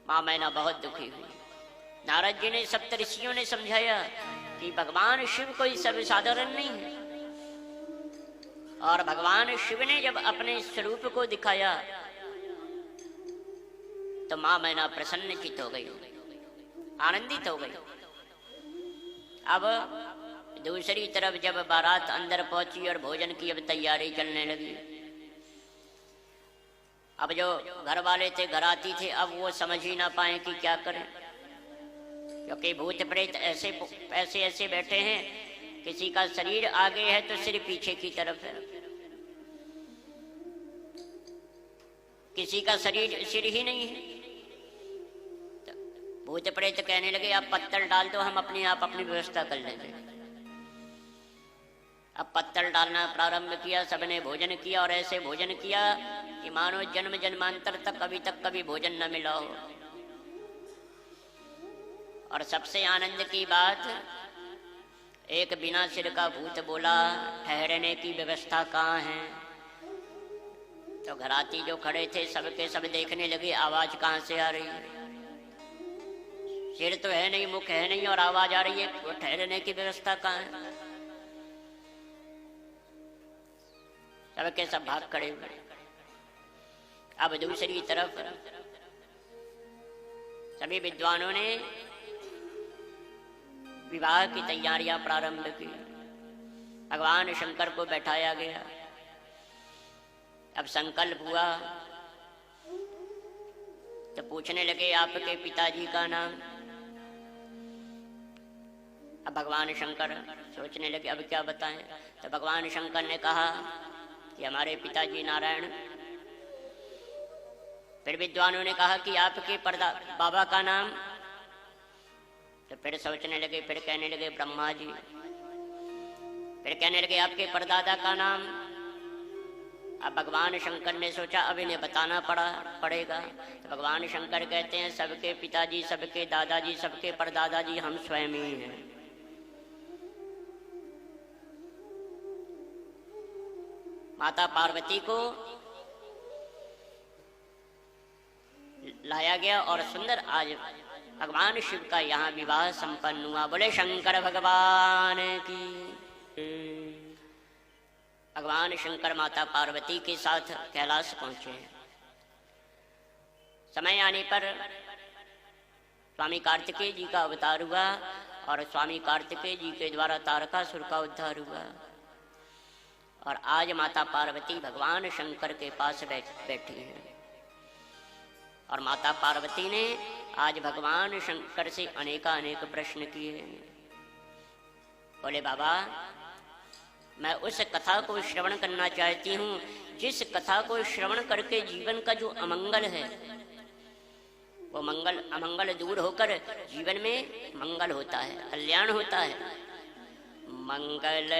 मां मैना बहुत दुखी हुई। नारद जी ने, सप्तऋषियों ने समझाया कि भगवान शिव कोई सब साधारण नहीं है। और भगवान शिव ने जब अपने स्वरूप को दिखाया तो मां मैना प्रसन्नचित हो गई, आनंदित हो गई। अब दूसरी तरफ जब बारात अंदर पहुंची और भोजन की अब तैयारी चलने लगी, अब जो घर वाले थे, घराती थे, अब वो समझ ही ना पाए कि क्या करें, क्योंकि भूत प्रेत ऐसे ऐसे ऐसे बैठे हैं, किसी का शरीर आगे है तो सिर पीछे की तरफ है, किसी का शरीर सिर ही नहीं है। तो भूत प्रेत कहने लगे आप पत्थर डाल दो, हम अपने आप अपनी व्यवस्था कर लेंगे। अब पत्थर डालना प्रारंभ किया, सबने भोजन किया और ऐसे भोजन किया कि मानो जन्म जन्मांतर तक कभी भोजन न मिला हो। और सबसे आनंद की बात, एक बिना सिर का भूत बोला ठहरने की व्यवस्था कहाँ है। तो घराती जो खड़े थे सबके सब देखने लगे आवाज कहाँ से आ रही है, सिर तो है नहीं, मुख है नहीं और आवाज आ रही है, तो ठहरने की व्यवस्था कहाँ है। सबके सब भाग खड़े हुए। अब दूसरी तरफ सभी विद्वानों ने विवाह की तैयारियां प्रारंभ की। भगवान शंकर को बैठाया गया। अब संकल्प हुआ तो पूछने लगे आपके पिताजी का नाम। अब भगवान शंकर सोचने लगे अब क्या बताएं। तो भगवान शंकर ने कहा कि हमारे पिताजी नारायण। फिर विद्वानों ने कहा कि आपके बाबा का नाम। तो फिर सोचने लगे, फिर कहने लगे ब्रह्मा जी। फिर कहने लगे आपके परदादा का नाम। अब भगवान शंकर ने सोचा अब इन्हें बताना पड़ेगा। तो भगवान शंकर कहते हैं सबके पिताजी, सबके दादाजी, सबके परदादाजी हम स्वयं ही हैं। माता पार्वती को लाया गया और सुंदर आज भगवान शिव का यहाँ विवाह संपन्न हुआ। बोले शंकर भगवान की। भगवान शंकर माता पार्वती के साथ कैलाश पहुंचे। समय आने पर स्वामी कार्तिकेय जी का अवतार हुआ और स्वामी कार्तिकेय जी के द्वारा तारकासुर का उद्धार हुआ। और आज माता पार्वती भगवान शंकर के पास बैठी हैं। और माता पार्वती ने आज भगवान शंकर से अनेक प्रश्न किए। बोले बाबा मैं उस कथा को श्रवण करना चाहती हूँ जिस कथा को श्रवण करके जीवन का जो अमंगल है वो अमंगल दूर होकर जीवन में मंगल होता है, कल्याण होता है। मंगल